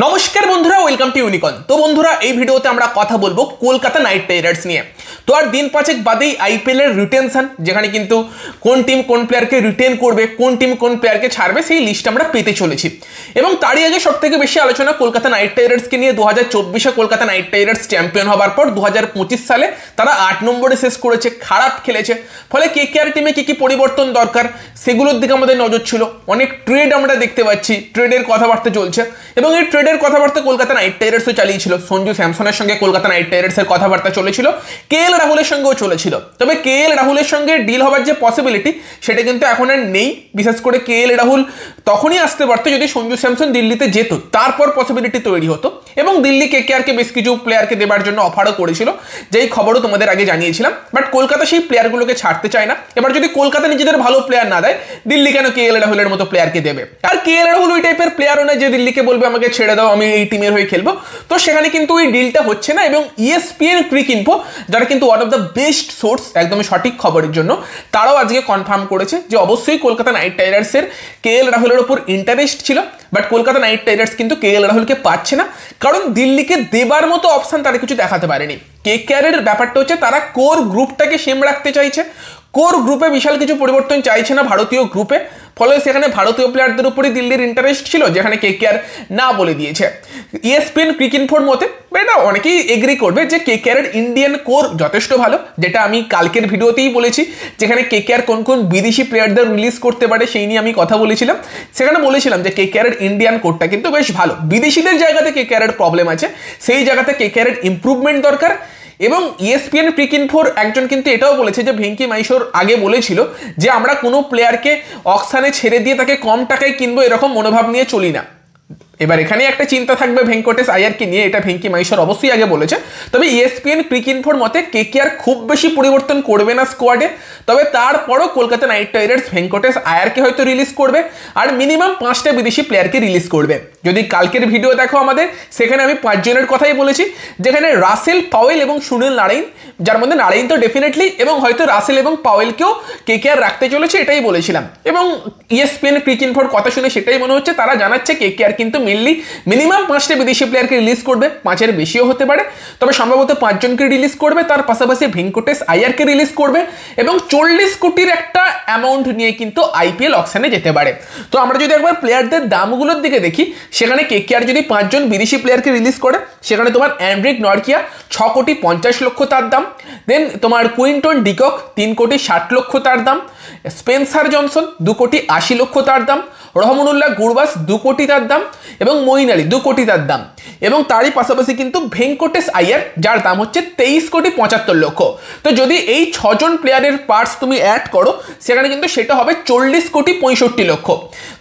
নমস্কার বন্ধুরা, welcome to unicorn. তো বন্ধুরা, এই ভিডিওতে আমরা কথা বলবো কলকাতা নাইট রাইডার্স নিয়ে। তো আর দিন পাঁচেক বাদেই আইপিএল এর রিটেনশন, যেখানে কিন্তু কোন টিম কোন প্লেয়ারকে রিটেন করবে, কোন টিম কোন প্লেয়ারকে ছাড়বে, সেই লিস্ট আমরা পেতে চলেছি। এবং তারই আগে সব থেকে বেশি আলোচনা কলকাতা নাইট রাইডার্সকে নিয়ে। 2024-এ কলকাতা নাইট রাইডার্স চ্যাম্পিয়ন হবার পর 2025 সালে তারা 8 নম্বরে শেষ করেছে, খারাপ খেলেছে। ফলে কেকেআর টিমে কি কি পরিবর্তন দরকার সেগুলোর দিকে আমাদের নজর ছিল। অনেক ট্রেড আমরা দেখতে পাচ্ছি, ট্রেডের কথাবার্তা চলছে এবং এই ট্রেডের কথাবার্তা কলকাতা নাইট রাইডার্সও চালিয়েছিল। সঞ্জু স্যামসনের সঙ্গে কলকাতা নাইট রাইডার্সের কথাবার্তা চলেছিল, কেএল রাহুলের সঙ্গেও চলেছিল। তবে কেএল রাহুলের সঙ্গে ডিল হবার যে পসিবিলিটি সেটা কিন্তু এখন আর নেই। বিশেষ করে কেএল রাহুল তখনই আসতে পারতো যদি সঞ্জু স্যামসন দিল্লিতে যেত, তারপর পসিবিলিটি তৈরি হতো। এবং দিল্লি কেকেআরকে বেশ কিছু প্লেয়ারকে দেবার জন্য অফারও করেছিল, যেই খবরও তোমাদের আগে জানিয়েছিলাম। বাট কলকাতা সেই প্লেয়ারগুলোকে ছাড়তে চায় না। এবার যদি কলকাতা নিজেদের ভালো প্লেয়ার না দেয়, দিল্লি কেন কেএল রাহুলের মতো প্লেয়ারকে দেবে? আর কেএল রাহুল ওই টাইপের প্লেয়ারও নয় যে দিল্লিকে বলবে আমাকে ছেড়ে দাও, আমি এই টিমের হয়ে খেলবো। তো সেখানে কিন্তু ওই ডিলটা হচ্ছে না। এবং ESPN ক্রিক ইনফো, যারা কিন্তু one of the best source একদমই সঠিক খবরের জন্য, তারাও আজকে কনফার্ম করেছে যে অবশ্যই কলকাতা নাইট রাইডার্সের কেএল রাহুলের ওপর ইন্টারেস্ট ছিল। বাট কলকাতা নাইট রাইডার্স কিন্তু কেএল রাহুলকে পাচ্ছে না, কারণ দিল্লিকে দেবার মতো অপশন তারা কিছু দেখাতে পারেনি। কেকেআরের ব্যাপারটা হচ্ছে তারা কোর গ্রুপটাকে সেম রাখতে চাইছে। কোর গ্রুপে বিশাল কিছু পরিবর্তন চাইছে না ভারতীয় গ্রুপে। ফলে সেখানে ভারতীয় প্লেয়ারদের উপরই দিল্লির ইন্টারেস্ট ছিল, যেখানে কেকেআর না বলে দিয়েছে। ESPN ক্রিক ইনফোর মতে, এটা অনেকেই এগ্রি করবে যে কেকেআরের ইন্ডিয়ান কোর যথেষ্ট ভালো, যেটা আমি কালকের ভিডিওতেই বলেছি। যেখানে কেকেআর কোন কোন বিদেশি প্লেয়ারদের রিলিজ করতে পারে সেই নিয়ে আমি কথা বলেছিলাম। সেখানে বলেছিলাম যে কেকেআরের ইন্ডিয়ান কোরটা কিন্তু বেশ ভালো। বিদেশিদের জায়গাতে কেকেআরের প্রবলেম আছে, সেই জায়গাতে কেকেআরের ইম্প্রুভমেন্ট দরকার। এবং ESPN ক্রিক ইনফোর একজন কিন্তু এটাও বলেছে যে ভেঙ্কি মাইশোর আগে বলেছিল যে আমরা কোনো প্লেয়ারকে অকশানে ছেড়ে দিয়ে তাকে কম টাকায় কিনবো, এরকম মনোভাব নিয়ে চলি না। এবার এখানে একটা চিন্তা থাকবে ভেঙ্কটেশ আয়ারকে নিয়ে, এটা ভেঙ্কি মাইশোর অবশ্যই আগে বলেছে। তবে ESPN ক্রিক ইনফোর মতে কেকেআর খুব বেশি পরিবর্তন করবে না স্কোয়াডে। তবে তারপরও কলকাতা নাইট রাইডার্স ভেঙ্কটেশ আয়ারকে হয়তো রিলিজ করবে, আর মিনিমাম 5টা বিদেশি প্লেয়ারকে রিলিজ করবে। যদি কালকের ভিডিও দেখো আমাদের, সেখানে আমি 5 জনের কথাই বলেছি, যেখানে রাসেল, পাওয়েল এবং সুনীল নারাইন, যার মধ্যে নারাইন তো ডেফিনেটলি, এবং হয়তো রাসেল এবং পাওয়েলকেও কেকেআর রাখতে চলেছে, এটাই বলেছিলাম। এবং ESPN ক্রিক ইনফোর কথা শুনে সেটাই মনে হচ্ছে, তারা জানাচ্ছে কেকেআর কিন্তু মেনলি মিনিমাম 5টা বিদেশি প্লেয়ারকে রিলিজ করবে, 5-এর বেশিও হতে পারে। তবে সম্ভবত 5 জনকে রিলিজ করবে, তার পাশাপাশি ভেঙ্কটেশ আয়ারকে রিলিজ করবে এবং 40 কোটির একটা অ্যামাউন্ট নিয়ে কিন্তু IPL অকশনে যেতে পারে। তো আমরা যদি একবার প্লেয়ারদের দামগুলোর দিকে দেখি, সেখানে কেকেআর যদি 5 জন বিদেশি প্লেয়ারকে রিলিজ করে, সেখানে তোমার অ্যান্ড্রিক নরকিয়া 6 কোটি 50 লক্ষ তার দাম। দেন তোমার কুইন্টন ডিকক 3 কোটি 60 লক্ষ তার দাম। স্পেন্সার জনসন 2 কোটি 80 লক্ষ তার দাম। রহমানুল্লাহ গুরবাস 2 কোটি তার দাম এবং মঈন আলী 2 কোটি তার দাম। এবং তারই পাশাপাশি কিন্তু ভেঙ্কটেশ আয়ার, যার দাম হচ্ছে 23 কোটি 75 লক্ষ। তো যদি এই 6 জন প্লেয়ারের পার্টস তুমি অ্যাড করো, সেখানে কিন্তু সেটা হবে 40 কোটি 65 লক্ষ।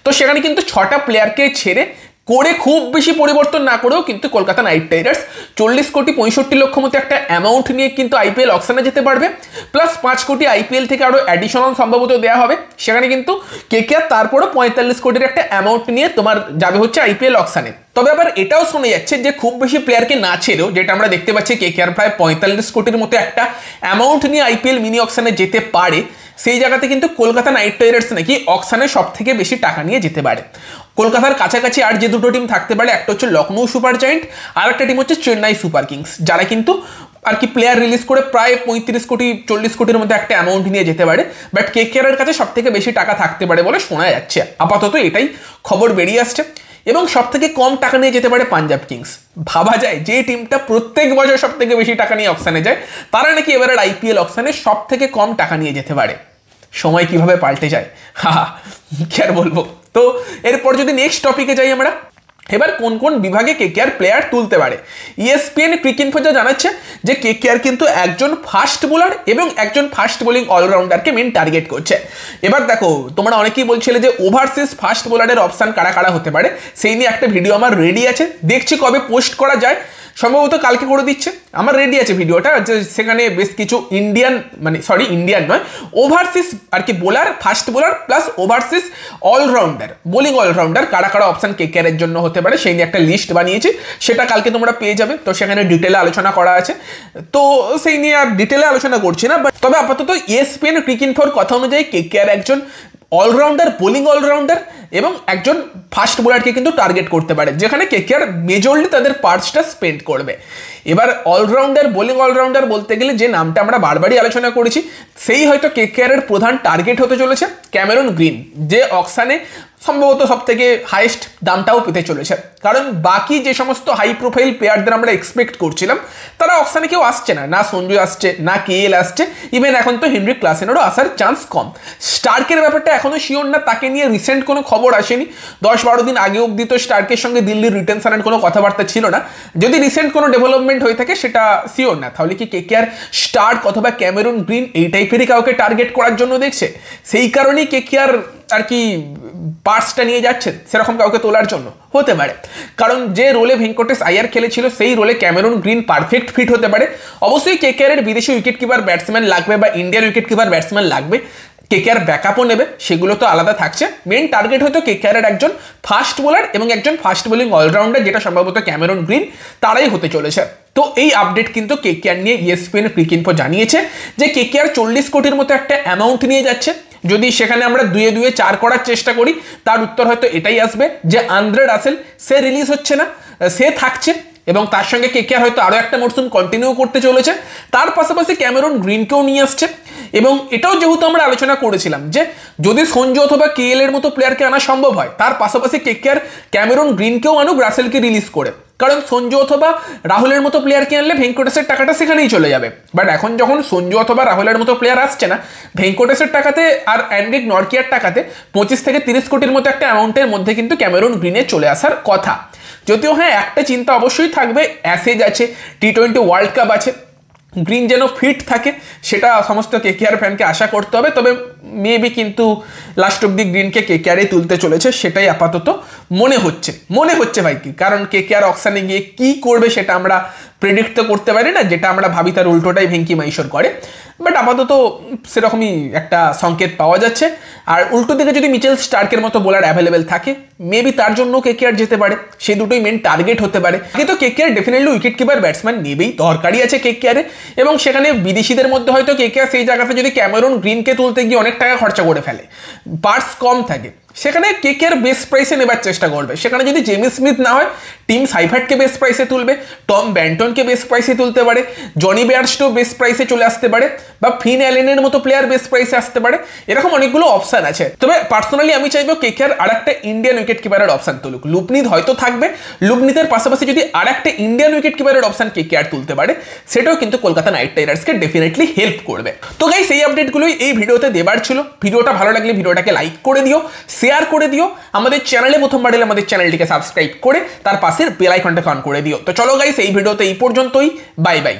তো সেখানে কিন্তু 6টা প্লেয়ারকে ছেড়ে করে খুব বেশি পরিবর্তন না করেও কিন্তু কলকাতা নাইট রাইডার্স 40 কোটি 65 লক্ষ মতো একটা অ্যামাউন্ট নিয়ে কিন্তু IPL অকশনে যেতে পারবে। প্লাস 5 কোটি IPL থেকে আরও অ্যাডিশনাল সম্ভবত দেওয়া হবে। সেখানে কিন্তু কেকেআর তারপরও 45 কোটির একটা অ্যামাউন্ট নিয়ে তোমার যাবে হচ্ছে IPL অকশনে। তবে আবার এটাও শোনা যাচ্ছে যে খুব বেশি প্লেয়ারকে না ছেড়েও, যেটা আমরা দেখতে পাচ্ছি কেকেআর প্রায় 45 কোটির মতো একটা অ্যামাউন্ট নিয়ে IPL মিনি অকশনে যেতে পারে, সেই জায়গাতে কিন্তু কলকাতা নাইট রাইডার্স নাকি অকশনে সব থেকে বেশি টাকা নিয়ে যেতে পারে। কলকাতার কাছাকাছি আর যে দুটো টিম থাকতে পারে, একটা হচ্ছে লখনৌ সুপার জায়েন্ট, আর একটা টিম হচ্ছে চেন্নাই সুপার কিংস, যারা কিন্তু আর কি প্লেয়ার রিলিজ করে প্রায় 35 কোটি 40 কোটির মধ্যে একটা অ্যামাউন্ট নিয়ে যেতে পারে। বাট কেকেআরের কাছে সব থেকে বেশি টাকা থাকতে পারে বলে শোনা যাচ্ছে, আপাতত এটাই খবর বেরিয়ে আসছে। এবং সব থেকে কম টাকা নিয়ে যেতে পারে পাঞ্জাব কিংস। ভাবা যায় যে টিমটা প্রত্যেক বছর সব থেকে বেশি টাকা নিয়ে অকশনে যায়, তারা নাকি এবারের IPL অকশনে সব থেকে কম টাকা নিয়ে যেতে পারে। সময় কিভাবে পাল্টে যায়, কি আর বলবো। তো এরপর যদি নেক্সট টপিকে যাই আমরা, এবার কোন কোন বিভাগে কেকেআর প্লেয়ার তুলতে পারে। ESPN ক্রিক ইনফো যা জানাচ্ছে যে কেকেআর কিন্তু একজন ফাস্ট বোলার এবং একজন ফাস্ট বোলিং অলরাউন্ডারকে মেন টার্গেট করছে। এবার দেখো, তোমরা অনেকেই বলছিলে যে ওভারসিজ ফাস্ট বোলারের অপশান কারা কারা হতে পারে, সেই নিয়ে একটা ভিডিও আমার রেডি আছে, দেখছি কবে পোস্ট করা যায়। সম্ভবত কালকে করে দিচ্ছে, আমার রেডি আছে ভিডিওটা, যে সেখানে বেশ কিছু ইন্ডিয়ান নয়, ওভারসিজ আর কি bowler, fast bowler plus overseas allrounder, bowling allrounder কারা কারা অপশান কেকেআরের জন্য হতে পারে, সেই নিয়ে একটা লিস্ট বানিয়েছি, সেটা কালকে তোমরা পেয়ে যাবে। তো সেখানে ডিটেলে আলোচনা করা আছে, তো সেই নিয়ে আর ডিটেলে আলোচনা করছি না। তবে আপাতত ESPN ক্রিক ইনফোর কথা অনুযায়ী কেকেআর একজন অলরাউন্ডার, বোলিং অলরাউন্ডার এবং একজন ফাস্ট বোলারকে কিন্তু টার্গেট করতে পারে, যেখানে কেকেআর মেজরলি তাদের পার্টসটা স্পেন্ড করবে। এবার অলরাউন্ডার, বোলিং অলরাউন্ডার বলতে গেলে যে নামটা আমরা বারবারই আলোচনা করেছি, সেই হয়তো কেকেআরের প্রধান টার্গেট হতে চলেছে ক্যামেরন গ্রিন, যে অকশানে সম্ভবত সব থেকে হাইয়েস্ট দামটাও পেতে চলেছে। কারণ বাকি যে সমস্ত হাই প্রোফাইল প্লেয়ারদের আমরা এক্সপেক্ট করছিলাম তারা অকশানে কেউ আসছে না, না সঞ্জু আসছে, না কেএল আসছে, ইভেন এখন তো হেনরিক ক্লাসেনেরও আসার চান্স কম। স্টার্কের ব্যাপারটা এখনও শিওর না, তাকে নিয়ে রিসেন্ট কোনো খবর আসেনি। 10-12 দিন আগে অবধি তো স্টার্কের সঙ্গে দিল্লির রিটেনশনের কোনো কথাবার্তা ছিল না। যদি রিসেন্ট কোনো ডেভেলপমেন্ট হয়ে থাকে সেটা শিওর না। তাহলে কি কেকেআর স্টার্ক অথবা ক্যামেরন গ্রিন এই টাইপেরই কাউকে টার্গেট করার জন্য দেখছে? সেই কারণেই কেকেআর আর কি পার্টসটা নিয়ে যাচ্ছে সেরকম কাউকে তোলার জন্য হতে পারে। কারণ যে রোলে ভেঙ্কটেশ আয়ার খেলেছিল সেই রোলে ক্যামেরন গ্রিন পারফেক্ট ফিট হতে পারে। অবশ্যই কেকেআরের বিদেশি উইকেট কিপার ব্যাটসম্যান লাগবে বা ইন্ডিয়ান উইকেট কিপার ব্যাটসম্যান লাগবে, কেকেআর ব্যাকআপও নেবে, সেগুলো তো আলাদা থাকছে। মেন টার্গেট হয়তো কেকেআরের একজন ফাস্ট বোলার এবং একজন ফাস্ট বোলিং অলরাউন্ডার, যেটা সম্ভবত ক্যামেরন গ্রিন, তারাই হতে চলেছে। তো এই আপডেট কিন্তু কেকেআর নিয়ে ESPN ক্রিকইনফো জানিয়েছে যে কেকেআর 40 কোটির মতো একটা অ্যামাউন্ট নিয়ে যাচ্ছে। যদি সেখানে আমরা 2-2 4 করার চেষ্টা করি, তার উত্তর হয়তো এটাই আসবে যে আন্দ্রে রাসেল সে রিলিজ হচ্ছে না, সে থাকছে এবং তার সঙ্গে কেকেআর হয়তো আরও একটা মরসুম কন্টিনিউ করতে চলেছে। তার পাশাপাশি ক্যামেরন গ্রিনকেও নিয়ে আসছে। এবং এটাও যেহেতু আমরা আলোচনা করেছিলাম যে যদি সঞ্জু অথবা কেএল এর মতো প্লেয়ারকে আনা সম্ভব হয়, তার পাশাপাশি কেকেআর ক্যামেরন গ্রিনকেও আনুক রাসেলকে রিলিজ করে। কারণ সঞ্জু অথবা রাহুলের মতো প্লেয়ারকে আনলে ভেঙ্কটেশের টাকাটা সেখানেই চলে যাবে। বাট এখন যখন সঞ্জু অথবা রাহুলের মতো প্লেয়ার আসছে না, ভেঙ্কটেশের টাকাতে আর অ্যান্ড্রিক নরকিয়ার টাকাতে 25 থেকে 30 কোটির মতো একটা অ্যামাউন্টের মধ্যে কিন্তু ক্যামেরন গ্রিনে চলে আসার কথা। যদিও হ্যাঁ, একটা চিন্তা অবশ্যই থাকবে, অ্যাসেজ আছে, T20 ওয়ার্ল্ড কাপ আছে, গ্রিন যেন ফিট থাকে সেটা সমস্ত কেকেআর ফ্যানকে আশা করতে হবে। তবে মেবি কিন্তু লাস্ট অব্দি গ্রিনকে কেকেআরই তুলতে চলেছে, সেটাই আপাতত মনে হচ্ছে ভাই। কি কারণ কেকেআর অকশানে গিয়ে কি করবে সেটা আমরা প্রেডিক্ট তো করতে পারি না, যেটা আমরা ভাবি তার উল্টোটাই ভেঙ্কি মাইশোর করে। বাট আপাতত সেরকমই একটা সংকেত পাওয়া যাচ্ছে। আর উল্টো দিকে যদি মিচেল স্টার্কের মতো বোলার অ্যাভেলেবেল থাকে, মেবি তার জন্য কেকেআর যেতে পারে, সেই দুটোই মেন টার্গেট হতে পারে। কিন্তু KKR definitely wicket keeper batsman নেবেই, দরকারই আছে কেকেআরে। এবং সেখানে বিদেশিদের মধ্যে হয়তো কেকেআর সেই জায়গাতে যদি ক্যামেরন গ্রিনকে তুলতে গিয়ে অনেক টাকা খরচা করে ফেলে, পার্টস কম থাকে, সেখানে কেকেআর বেস্ট প্রাইসে নেবার চেষ্টা করবে। সেখানে যদি জেমি স্মিথ না হয়, টিম সাইফার্টকে বেস্ট প্রাইসে তুলবে, টম ব্যান্টনকে বেস্ট প্রাইসে তুলতে পারে, জনি বেয়ারস্টো বেস্ট প্রাইসে চলে আসতে পারে, বা ফিন অ্যালেনের মতো প্লেয়ার বেস্ট প্রাইসে আসতে পারে। এরকম অনেকগুলো অপশান আছে। তবে পার্সোনালি আমি চাইবো কেকেআর আর একটা ইন্ডিয়ান উইকেট কিপারের অপশান তুলুক। লুপনিত হয়তো থাকবে, লুপনিতের পাশাপাশি যদি আর একটা ইন্ডিয়ান উইকেট কিপারের অপশান কেকেআর তুলতে পারে, সেটাও কিন্তু কলকাতা নাইট রাইডার্সকে ডেফিনেটলি হেল্প করবে। তো গাইস, এই আপডেটগুলোই এই ভিডিওতে দেবার ছিল। ভিডিওটা ভালো লাগলে ভিডিওটাকে লাইক করে দিও, শেয়ার করে দিও। আমাদের চ্যানেলে প্রথমবার এলে আমাদের চ্যানেলটিকে সাবস্ক্রাইব করে তার পাশের বেল আইকনটা অন করে দিও। তো চলো গাইস, এই ভিডিওতে এই পর্যন্তই। Bye bye.